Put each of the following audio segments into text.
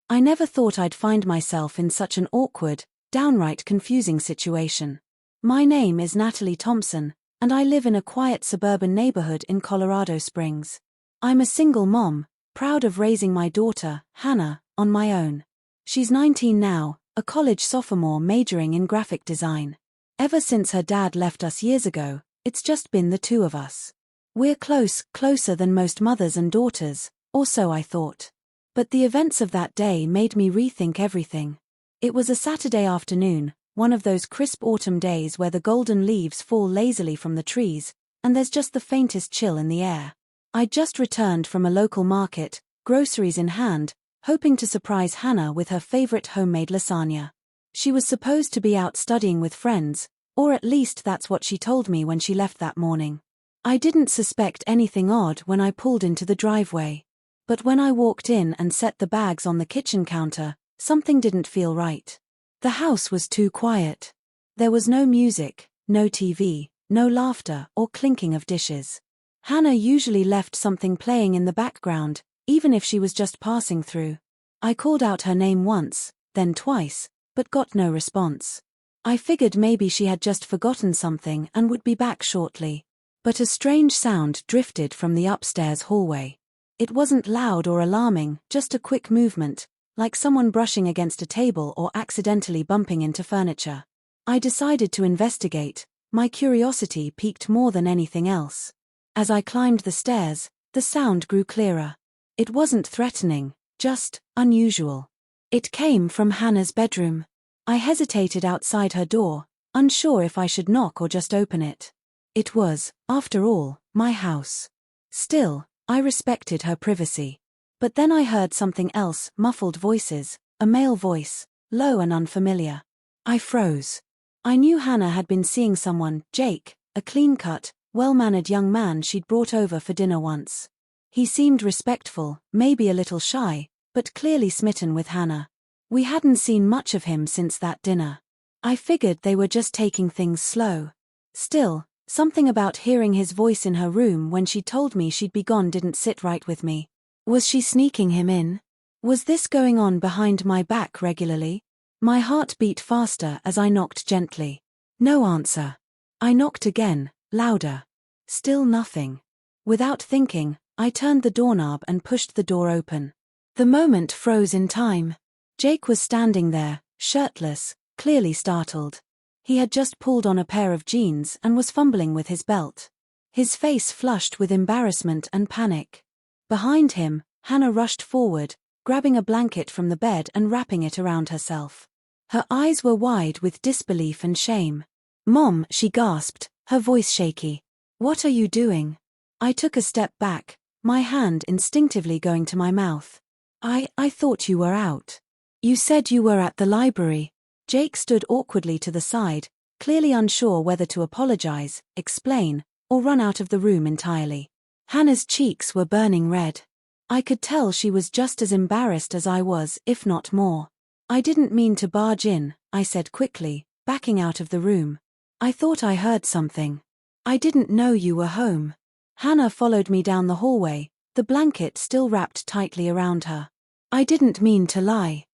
I never thought I'd find myself in such an awkward, downright confusing situation. My name is Natalie Thompson, and I live in a quiet suburban neighborhood in Colorado Springs. I'm a single mom, proud of raising my daughter, Hannah, on my own. She's 19 now, a college sophomore majoring in graphic design. Ever since her dad left us years ago, it's just been the two of us. We're closer than most mothers and daughters, or so I thought. But the events of that day made me rethink everything. It was a Saturday afternoon, one of those crisp autumn days where the golden leaves fall lazily from the trees, and there's just the faintest chill in the air. I'd just returned from a local market, groceries in hand, hoping to surprise Hannah with her favorite homemade lasagna. She was supposed to be out studying with friends, or at least that's what she told me when she left that morning. I didn't suspect anything odd when I pulled into the driveway. But when I walked in and set the bags on the kitchen counter, something didn't feel right. The house was too quiet. There was no music, no TV, no laughter or clinking of dishes. Hannah usually left something playing in the background, even if she was just passing through. I called out her name once, then twice, but got no response. I figured maybe she had just forgotten something and would be back shortly. But a strange sound drifted from the upstairs hallway. It wasn't loud or alarming, just a quick movement, like someone brushing against a table or accidentally bumping into furniture. I decided to investigate. My curiosity piqued more than anything else. As I climbed the stairs, the sound grew clearer. It wasn't threatening, just unusual. It came from Hannah's bedroom. I hesitated outside her door, unsure if I should knock or just open it. It was, after all, my house. Still, I respected her privacy. But then I heard something else, muffled voices, a male voice, low and unfamiliar. I froze. I knew Hannah had been seeing someone, Jake, a clean-cut, well-mannered young man she'd brought over for dinner once. He seemed respectful, maybe a little shy, but clearly smitten with Hannah. We hadn't seen much of him since that dinner. I figured they were just taking things slow. Still, something about hearing his voice in her room when she told me she'd be gone didn't sit right with me. Was she sneaking him in? Was this going on behind my back regularly? My heart beat faster as I knocked gently. No answer. I knocked again, louder. Still nothing. Without thinking, I turned the doorknob and pushed the door open. The moment froze in time. Jake was standing there, shirtless, clearly startled. He had just pulled on a pair of jeans and was fumbling with his belt. His face flushed with embarrassment and panic. Behind him, Hannah rushed forward, grabbing a blanket from the bed and wrapping it around herself. Her eyes were wide with disbelief and shame. "Mom," she gasped, her voice shaky. "What are you doing?" I took a step back, my hand instinctively going to my mouth. I thought you were out. You said you were at the library." Jake stood awkwardly to the side, clearly unsure whether to apologize, explain, or run out of the room entirely. Hannah's cheeks were burning red. I could tell she was just as embarrassed as I was, if not more. "I didn't mean to barge in," I said quickly, backing out of the room. "I thought I heard something. I didn't know you were home." Hannah followed me down the hallway, the blanket still wrapped tightly around her. "I didn't mean to lie.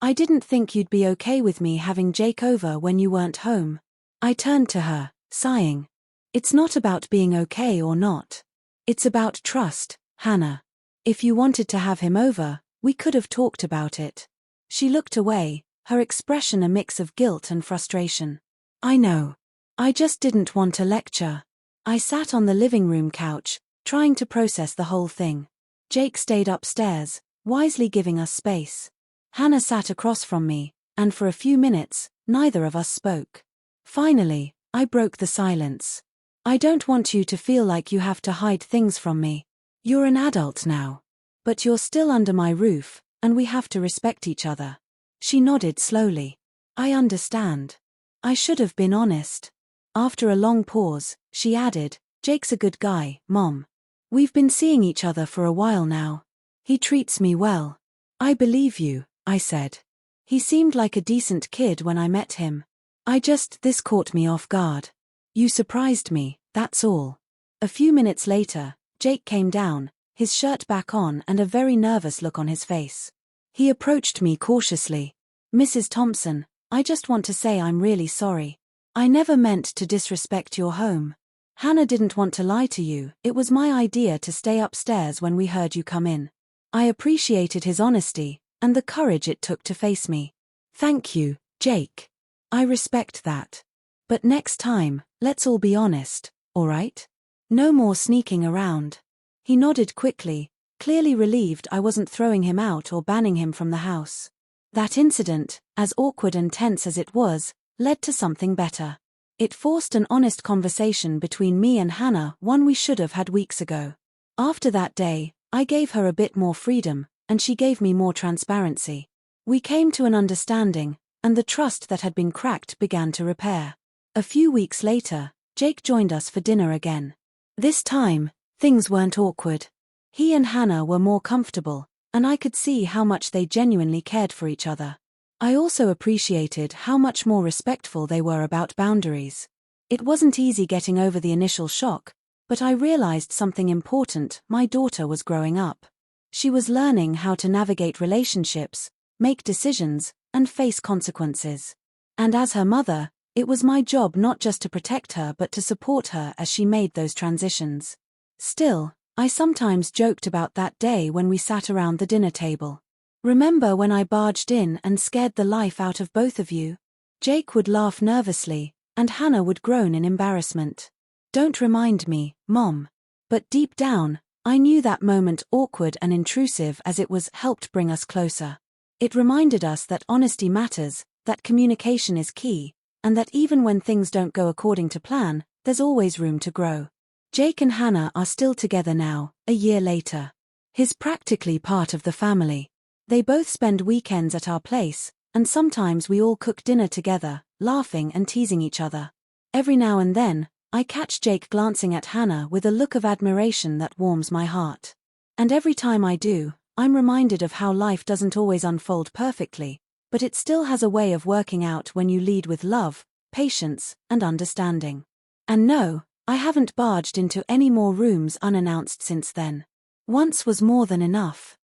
I didn't think you'd be okay with me having Jake over when you weren't home." I turned to her, sighing. "It's not about being okay or not. It's about trust, Hannah. If you wanted to have him over, we could have talked about it." She looked away, her expression a mix of guilt and frustration. "I know. I just didn't want to lecture." I sat on the living room couch, trying to process the whole thing. Jake stayed upstairs, wisely giving us space. Hannah sat across from me, and for a few minutes, neither of us spoke. Finally, I broke the silence. "I don't want you to feel like you have to hide things from me. You're an adult now. But you're still under my roof, and we have to respect each other." She nodded slowly. "I understand. I should have been honest." After a long pause, she added, "Jake's a good guy, Mom. We've been seeing each other for a while now. He treats me well." "I believe you," I said. "He seemed like a decent kid when I met him. This caught me off guard. You surprised me, that's all." A few minutes later, Jake came down, his shirt back on and a very nervous look on his face. He approached me cautiously. "Mrs. Thompson, I just want to say I'm really sorry. I never meant to disrespect your home. Hannah didn't want to lie to you, it was my idea to stay upstairs when we heard you come in." I appreciated his honesty, and the courage it took to face me. "Thank you, Jake. I respect that. But next time, let's all be honest, all right? No more sneaking around." He nodded quickly, clearly relieved I wasn't throwing him out or banning him from the house. That incident, as awkward and tense as it was, led to something better. It forced an honest conversation between me and Hannah, one we should have had weeks ago. After that day, I gave her a bit more freedom, and she gave me more transparency. We came to an understanding, and the trust that had been cracked began to repair. A few weeks later, Jake joined us for dinner again. This time, things weren't awkward. He and Hannah were more comfortable, and I could see how much they genuinely cared for each other. I also appreciated how much more respectful they were about boundaries. It wasn't easy getting over the initial shock, but I realized something important: my daughter was growing up. She was learning how to navigate relationships, make decisions, and face consequences. And as her mother, it was my job not just to protect her but to support her as she made those transitions. Still, I sometimes joked about that day when we sat around the dinner table. "Remember when I barged in and scared the life out of both of you?" Jake would laugh nervously, and Hannah would groan in embarrassment. "Don't remind me, Mom." But deep down, I knew that moment, awkward and intrusive as it was, helped bring us closer. It reminded us that honesty matters, that communication is key, and that even when things don't go according to plan, there's always room to grow. Jake and Hannah are still together now, a year later. He's practically part of the family. They both spend weekends at our place, and sometimes we all cook dinner together, laughing and teasing each other. Every now and then, I catch Jake glancing at Hannah with a look of admiration that warms my heart. And every time I do, I'm reminded of how life doesn't always unfold perfectly, but it still has a way of working out when you lead with love, patience, and understanding. And no, I haven't barged into any more rooms unannounced since then. Once was more than enough.